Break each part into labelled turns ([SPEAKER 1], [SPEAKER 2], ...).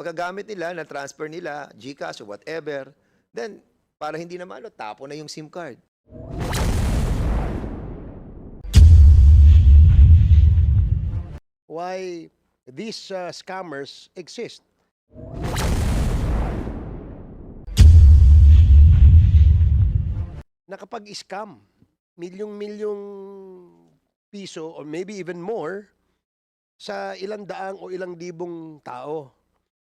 [SPEAKER 1] pagkagamit nila, na-transfer nila, GCash or whatever, then para hindi na malo, tapo na yung SIM card.
[SPEAKER 2] Why these scammers exist? Nakapag-scam, milyong-milyong piso or maybe even more sa ilang daang o ilang libong tao.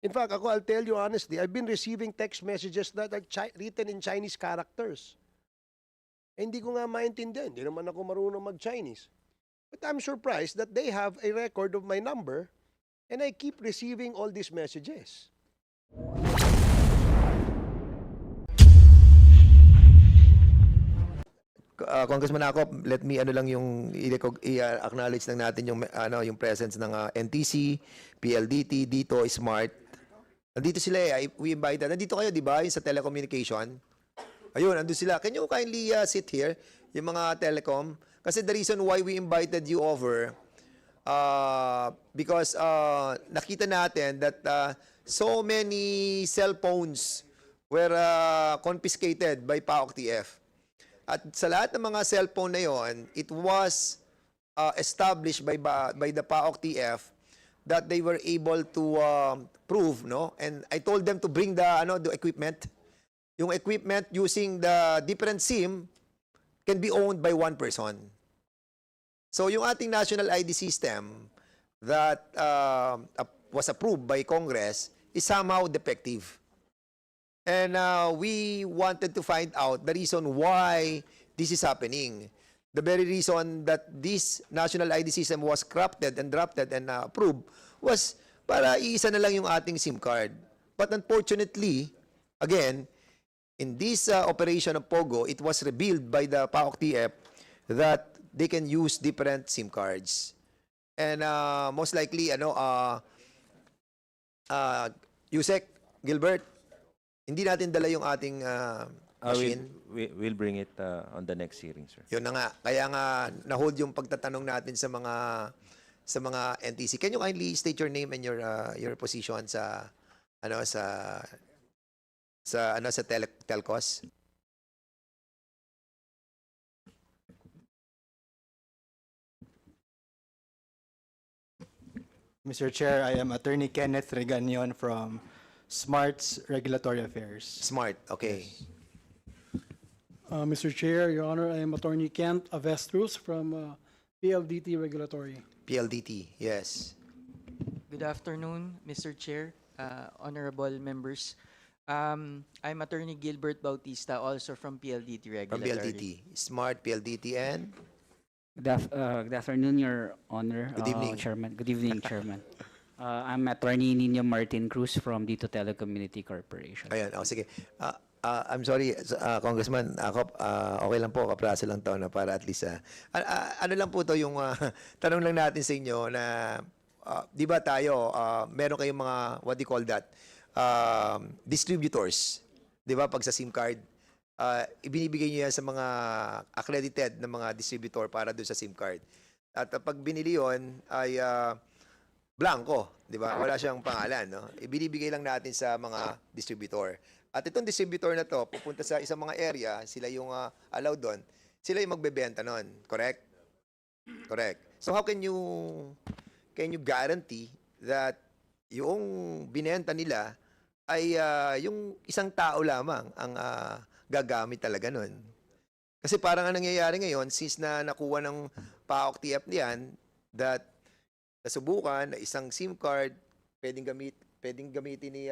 [SPEAKER 2] In fact, I'll tell you honestly, I've been receiving text messages that are written in Chinese characters. Eh, hindi ko nga maintindihan, hindi naman ako marunong mag-Chinese. But I'm surprised that they have a record of my number and I keep receiving all these messages.
[SPEAKER 1] Congressman Acop, let me ano lang yung i-acknowledge lang natin yung yung presence ng NTC, PLDT, dito Smart. Nandito sila we invited. Nandito kayo, di ba? Yung sa telecommunication. Ayun, nandun sila. Can you kindly sit here, yung mga telecom? Kasi the reason why we invited you over, because nakita natin that so many cell phones were confiscated by PAOK TF. At sa lahat ng mga cellphone na yon, it was established by the PAOK TF that they were able to prove, no? And I told them to bring the equipment. Yung equipment using the different SIM can be owned by one person. So yung ating national ID system that was approved by Congress is somehow defective. And we wanted to find out the reason why this is happening. The very reason that this national ID system was crafted and drafted and approved was para iisa na lang yung ating SIM card. But unfortunately, again, in this operation of POGO, it was revealed by the PAOK TF that they can use different SIM cards. And most likely, Yusek, Gilbert, hindi natin dala yung ating machine.
[SPEAKER 3] We'll bring it on the next hearing, sir.
[SPEAKER 1] Yun na nga. Kaya nga na-hold yung pagtatanong natin sa mga NTC. Can you kindly state your name and your position sa telcos?
[SPEAKER 4] Mr. Chair, I am Attorney Kenneth Reganion from Smart's Regulatory Affairs.
[SPEAKER 1] Smart, okay.
[SPEAKER 5] Mr. Chair, Your Honor, I am Attorney Kent Avestruz from PLDT Regulatory.
[SPEAKER 1] PLDT, yes.
[SPEAKER 6] Good afternoon, Mr. Chair, honorable members. I'm Attorney Gilbert Bautista, also from PLDT
[SPEAKER 1] From
[SPEAKER 6] Regulatory.
[SPEAKER 1] PLDT. Smart, PLDT, and
[SPEAKER 7] Good afternoon, Your Honor.
[SPEAKER 1] Good evening.
[SPEAKER 7] Chairman. Good evening, Chairman. I'm Attorney Nino Martin Cruz from Dito Telecommunity Corporation.
[SPEAKER 1] ayan, sige. I'm sorry, Congressman Acop, okay lang po, kapraso lang to na para at least, ano lang po to yung tanong lang natin sa inyo na, di ba tayo, meron kayong mga, what do you call that, distributors, di ba, pag sa SIM card, ibinibigay niyo yan sa mga accredited na mga distributor para doon sa SIM card. At pag binili yon ay blanco, di ba? Wala siyang pangalan, no? Ibinibigay lang natin sa mga distributor. At itong distributor na to, pupunta sa isang mga area, sila yung allowed doon, sila yung magbebenta nun. Correct? Correct. So how can you guarantee that yung binenta nila ay yung isang tao lamang ang gagamit talaga nun? Kasi parang ang nangyayari ngayon, since na nakuha ng PAOK TF niyan, that nasubukan na isang SIM card pwedeng gamitin ni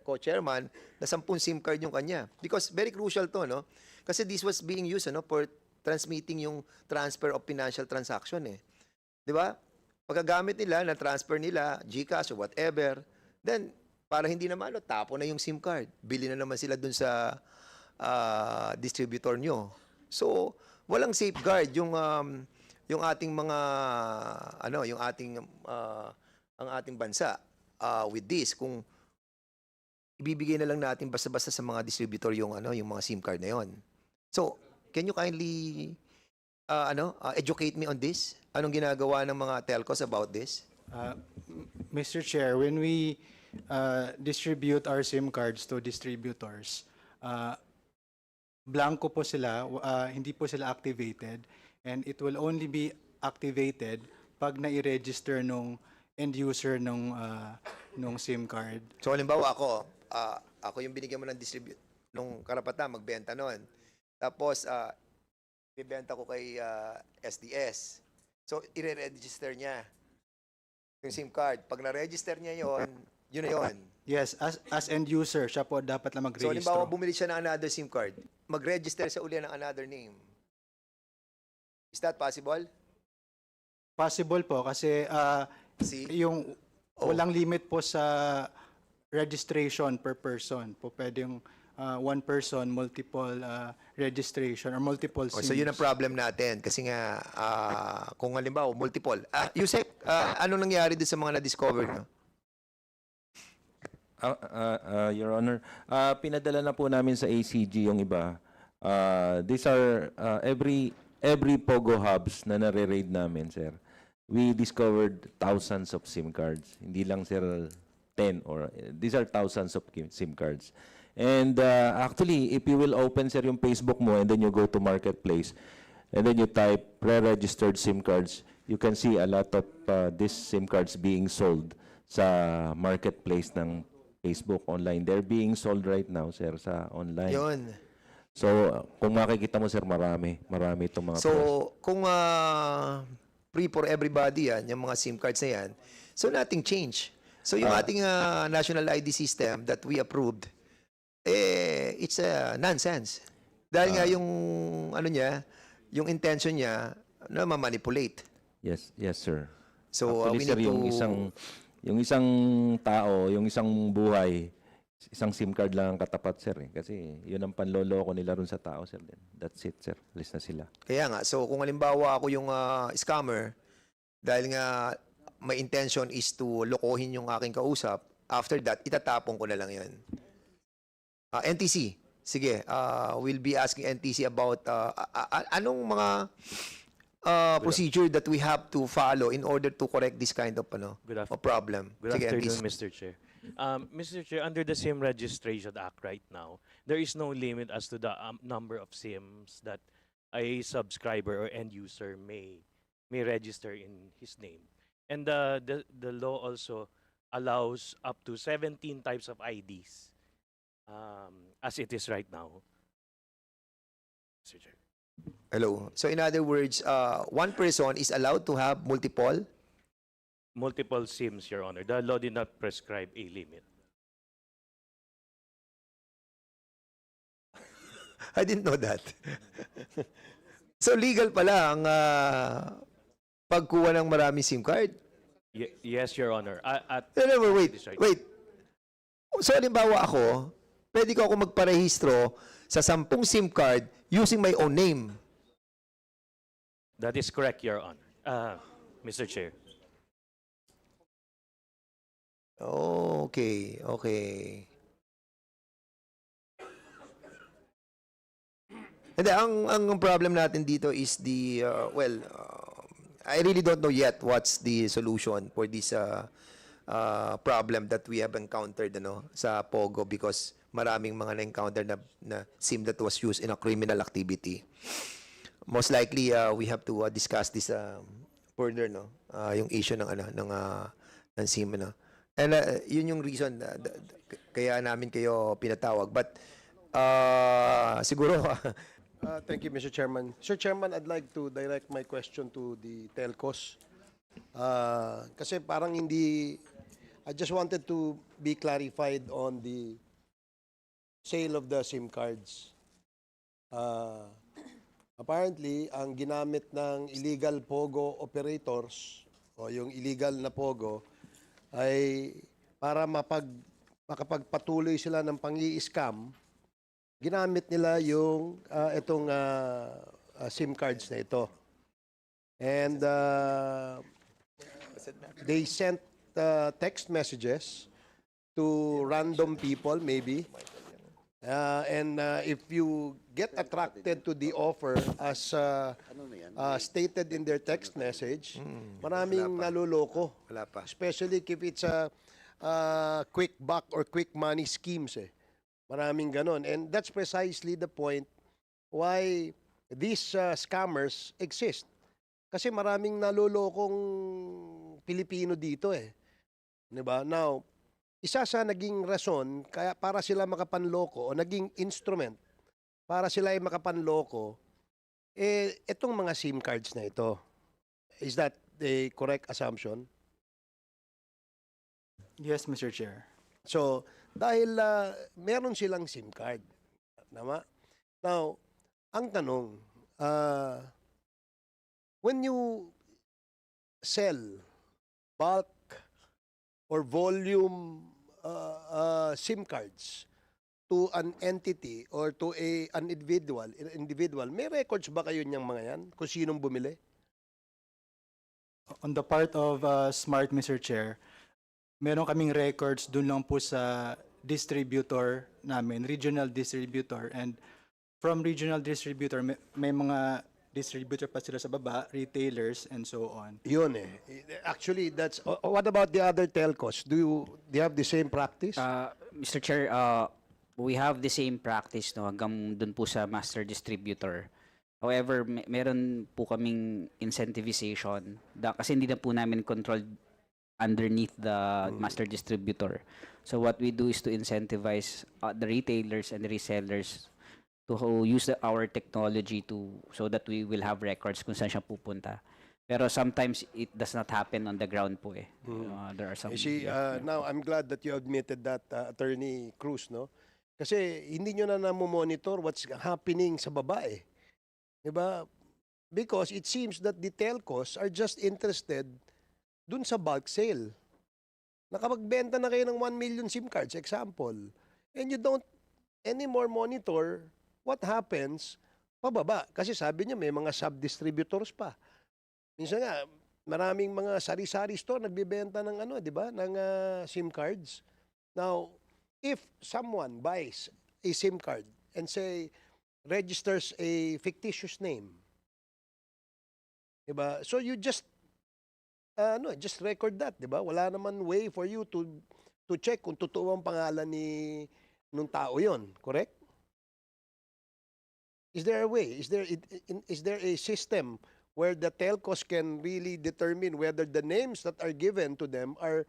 [SPEAKER 1] co-chairman na 10 SIM card yung kanya. Because very crucial to, no? Kasi this was being used for transmitting yung transfer of financial transaction eh. Di ba? Pagkagamit nila, na-transfer nila, GCash or whatever, then para hindi naman, tapo na yung SIM card. Bili na naman sila dun sa distributor nyo. So, walang safeguard yung ating mga ang ating bansa with this kung ibibigay na lang natin basta-basta sa mga distributor yung mga SIM card na yon. So, can you kindly educate me on this? Anong ginagawa ng mga telcos about this?
[SPEAKER 4] Mr. Chair, when we distribute our SIM cards to distributors, blanco po sila, hindi po sila activated, and it will only be activated pag na-register nung end user nung SIM card.
[SPEAKER 1] So halimbawa ako yung binigyan mo ng nung karapatan magbenta noon. Tapos bibenta ko kay SDS. So i-register niya yung SIM card. Pag na-register niya yun na yun.
[SPEAKER 4] Yes, as end user, siya po dapat lang
[SPEAKER 1] So halimbawa
[SPEAKER 4] mag-register.
[SPEAKER 1] bumili siya ng another SIM card, mag-register sa uli ng another name. Is that possible?
[SPEAKER 4] Possible po kasi
[SPEAKER 1] See?
[SPEAKER 4] yung walang limit po sa registration per person. Po pwedeng one person, multiple registration or multiple
[SPEAKER 1] Oh,
[SPEAKER 4] SIMs.
[SPEAKER 1] so yun ang problem natin kasi nga kung halimbawa multiple. Yusek, ano nangyari doon sa mga na-discover nyo?
[SPEAKER 3] Your Honor, pinadala na po namin sa ACG yung iba. These are every Pogo hubs na nare-raid namin, sir. We discovered thousands of SIM cards. Hindi lang, sir, 10 or these are thousands of SIM cards. And actually, if you will open, sir, yung Facebook mo and then you go to Marketplace and then you type pre-registered SIM cards, you can see a lot of these SIM cards being sold sa Marketplace ng Facebook online. They're being sold right now, sir, sa online.
[SPEAKER 1] Yun.
[SPEAKER 3] So, kung makikita mo, sir, marami itong mga
[SPEAKER 1] So, kung free for everybody yan, yung mga SIM cards na yan, so nothing change. So, yung ating national ID system that we approved, it's nonsense. Dahil nga yung, yung intention niya, na ma-manipulate.
[SPEAKER 3] Yes, sir.
[SPEAKER 1] So, we
[SPEAKER 3] Actually, sir,
[SPEAKER 1] need to...
[SPEAKER 3] yung isang tao, yung isang buhay, isang SIM card lang ang katapat, sir. Kasi yun ang panloloko nila ron sa tao, sir. That's it, sir. Alis na sila.
[SPEAKER 1] Kaya nga, so kung halimbawa ako yung scammer, dahil nga my intention is to lokohin yung aking kausap, after that, itatapon ko na lang yun. NTC, sige, we'll be asking NTC about anong mga procedure that we have to follow in order to correct this kind of
[SPEAKER 8] Good
[SPEAKER 1] of problem.
[SPEAKER 8] Good
[SPEAKER 1] Sige,
[SPEAKER 8] afternoon,
[SPEAKER 1] NTC.
[SPEAKER 8] Mr. Chair. Mr. Chair, under the SIM Registration Act right now, there is no limit as to the number of SIMs that a subscriber or end user may register in his name. And the law also allows up to 17 types of IDs as it is right now. Mr. Chair.
[SPEAKER 1] Hello. So in other words, one person is allowed to have multiple.
[SPEAKER 8] Multiple SIMs, Your Honor. The law did not prescribe a limit.
[SPEAKER 1] I didn't know that. So legal pala ang pagkuha ng maraming SIM card.
[SPEAKER 8] Yes, Your Honor.
[SPEAKER 1] No, wait.
[SPEAKER 8] This right.
[SPEAKER 1] Wait. So halimbawa ako, pwede ko ako magparehistro sa 10 SIM card using my own name.
[SPEAKER 8] That is correct, Your Honor. Mr. Chair.
[SPEAKER 1] Okay. Hindi, ang problem natin dito is the, I really don't know yet what's the solution for this problem that we have encountered sa Pogo because maraming mga na-encounter na SIM that was used in a criminal activity. Most likely, we have to discuss this further, yung issue ng SIM, And yun yung reason kaya namin kayo pinatawag. But siguro
[SPEAKER 2] Thank you, Mr. Chairman. Sir Chairman, I'd like to direct my question to the telcos. Kasi parang hindi, I just wanted to be clarified on the sale of the SIM cards. Apparently, ang ginamit ng illegal Pogo operators o yung illegal na Pogo ay para makapagpatuloy sila ng pang-i-scam, ginamit nila yung itong SIM cards na ito. And they sent text messages to random people maybe. And if you get attracted to the offer as stated in their text message, maraming naluloko.
[SPEAKER 1] wala pa.
[SPEAKER 2] Especially if it's quick buck or quick money schemes eh. Maraming ganon. And that's precisely the point why these scammers exist. Kasi maraming nalolokong Pilipino dito eh. 'Di ba? Now, isa sa naging rason kaya para sila makapanloko o naging instrument para sila ay makapanloko itong mga SIM cards na ito. Is that a correct assumption?
[SPEAKER 4] Yes, Mr. Chair.
[SPEAKER 2] So, dahil meron silang SIM card. Tama? Now, ang tanong, when you sell bulk or volume SIM cards to an entity or to an individual, may records ba kayo niyang mga yan? Kung sinong bumili?
[SPEAKER 4] On the part of Smart, Mr. Chair, meron kaming records dun lang po sa distributor namin, regional distributor. And from regional distributor, may mga distributor pa sila sa baba, retailers, and so on.
[SPEAKER 2] Yun eh. Actually, that's... what about the other telcos? Do you have the same practice?
[SPEAKER 7] Mr. Chair, we have the same practice no hanggang dun po sa master distributor. However, meron po kaming incentivization kasi hindi na po namin controlled underneath the master distributor. So what we do is to incentivize the retailers and the resellers to use our technology so that we will have records kung saan siya pupunta. Pero sometimes it does not happen on the ground po eh. There are some...
[SPEAKER 2] You see, now I'm glad that you admitted that, Attorney Cruz, no? Kasi hindi nyo na namomonitor what's happening sa baba eh. Diba? Because it seems that the telcos are just interested dun sa bulk sale. Nakapagbenta na kayo ng 1 million SIM cards, example, and you don't anymore monitor what happens pababa. Kasi sabi niya may mga sub-distributors pa. Minsan nga, maraming mga sari-sari store nagbebenta ng ano, di ba? Ng SIM cards. Now, if someone buys a SIM card and say, registers a fictitious name, di ba? So you just, just record that, di ba? Wala naman way for you to check kung totoo ang pangalan nung tao yon, correct? Is there a way? Is there a system where the telcos can really determine whether the names that are given to them are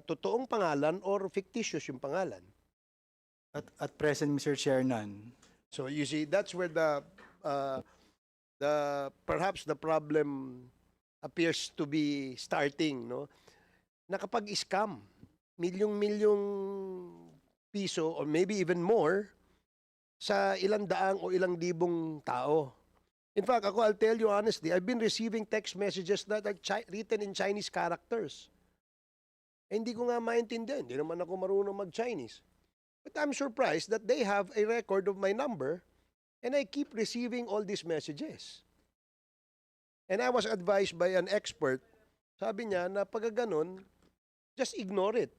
[SPEAKER 2] totoong pangalan or fictitious yung pangalan?
[SPEAKER 4] At present, Mr. Chair, none.
[SPEAKER 2] So you see, that's where perhaps the problem appears to be starting, no? Nakapag-scam, milyong-milyong piso or maybe even more sa ilang daang o ilang libong tao. In fact, I'll tell you honestly, I've been receiving text messages that are written in Chinese characters. Eh, hindi ko nga maintindihan, hindi naman ako marunong mag-Chinese. But I'm surprised that they have a record of my number and I keep receiving all these messages. And I was advised by an expert, sabi niya na pag ganon, just ignore it.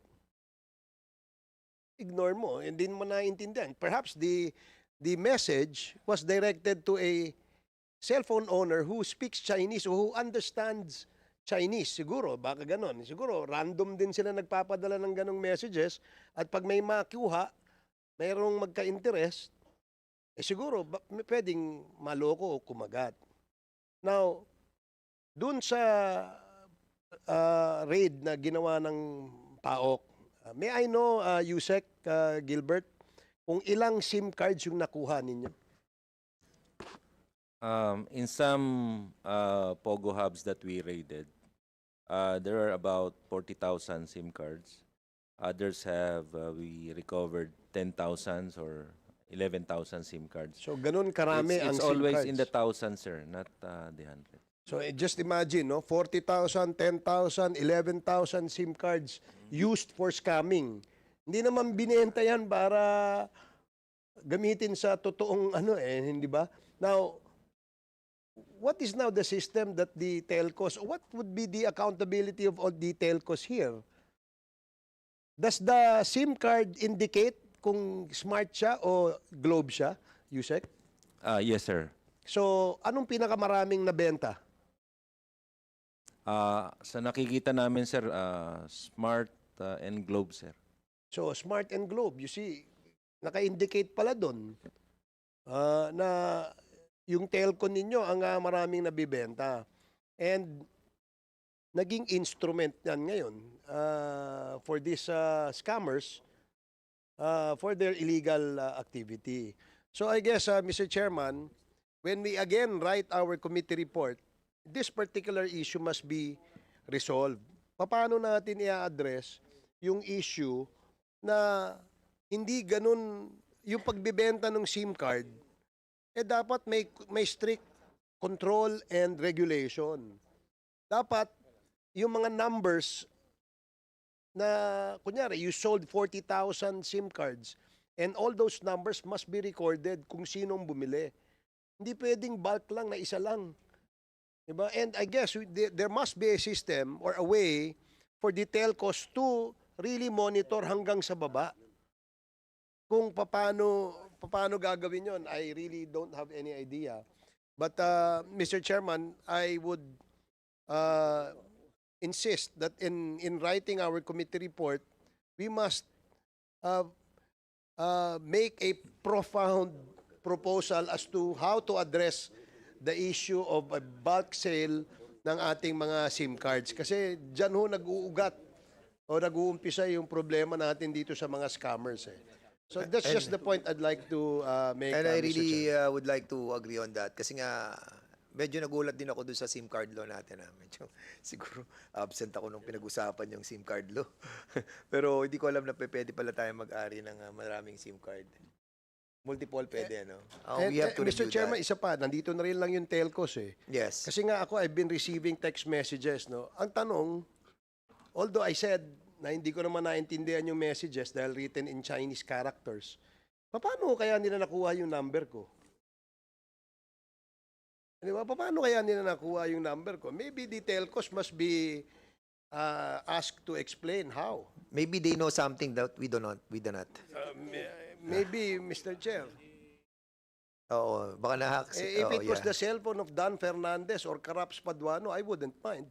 [SPEAKER 2] Ignore mo, hindi mo naiintindihan. Perhaps the message was directed to a cellphone owner who speaks Chinese or who understands Chinese. Siguro, baka ganon. Siguro, random din sila nagpapadala ng ganong messages at pag may makuha, mayroong magka-interest, siguro, pwedeng maloko o kumagat. Now, dun sa raid na ginawa ng PAOK, may I know, Yusek, Gilbert, kung ilang SIM cards yung nakuha ninyo?
[SPEAKER 3] In some Pogo hubs that we raided, there are about 40,000 SIM cards. Others we recovered 10,000 or 11,000 SIM cards.
[SPEAKER 2] So, ganun karami ang
[SPEAKER 3] It's
[SPEAKER 2] SIM
[SPEAKER 3] always
[SPEAKER 2] cards.
[SPEAKER 3] in the thousands, sir, not the hundred.
[SPEAKER 2] So, just imagine, no? 40,000, 10,000, 11,000 SIM cards used for scamming. Hindi naman binenta yan para gamitin sa totoong hindi ba? Now, what is now the system that the telcos, what would be the accountability of all the telcos here? Does the SIM card indicate kung Smart siya o Globe siya, Yusek?
[SPEAKER 3] Yes, sir.
[SPEAKER 2] So, anong pinakamaraming nabenta?
[SPEAKER 3] Sa nakikita namin, sir, Smart and Globe, sir.
[SPEAKER 2] So, Smart and Globe, you see, naka-indicate pala doon na yung telco ninyo ang maraming nabibenta. And naging instrument yan ngayon for these scammers for their illegal activity. So I guess, Mr. Chairman, when we again write our committee report, this particular issue must be resolved. Paano natin i-address yung issue na hindi ganun yung pagbibenta ng SIM card, dapat may strict control and regulation. Dapat yung mga numbers na, kunyari, you sold 40,000 SIM cards and all those numbers must be recorded kung sinong bumili. Hindi pwedeng bulk lang na isa lang. Diba? And I guess there must be a system or a way for the telcos to really monitor hanggang sa baba. Kung paano gagawin yon, I really don't have any idea. But Mr. Chairman, I would insist that in writing our committee report, we must make a profound proposal as to how to address the issue of a bulk sale ng ating mga SIM cards. Kasi dyan ho nag-uugat o nag-uumpisa yung problema natin dito sa mga scammers. So that's just the point I'd like to make.
[SPEAKER 1] And I
[SPEAKER 2] Mr.
[SPEAKER 1] really
[SPEAKER 2] Chair.
[SPEAKER 1] would like to agree on that. Kasi nga, medyo nagulat din ako doon sa SIM card law natin. Medyo, siguro, absent ako nung pinag-usapan yung SIM card law. Pero hindi ko alam na pwede pala tayo mag-ari ng maraming SIM card. Multiple pwede, no? We have to
[SPEAKER 2] Mr.
[SPEAKER 1] review
[SPEAKER 2] Chairman,
[SPEAKER 1] that.
[SPEAKER 2] isa pa, nandito na rin lang yung telcos eh.
[SPEAKER 1] Yes.
[SPEAKER 2] Kasi nga ako, I've been receiving text messages, no? Ang tanong, although I said na hindi ko naman naintindihan yung messages dahil written in Chinese characters, paano kaya nila nakuha yung number ko? Di ba? Paano kaya nila nakuha yung number ko? Maybe the telcos must be asked to explain how.
[SPEAKER 1] Maybe they know something that we do not.
[SPEAKER 2] Maybe, Mr. Chair.
[SPEAKER 1] Oo, baka na-hack.
[SPEAKER 2] If it was the cell phone of Don Fernandez or Caraps Paduano, I wouldn't mind.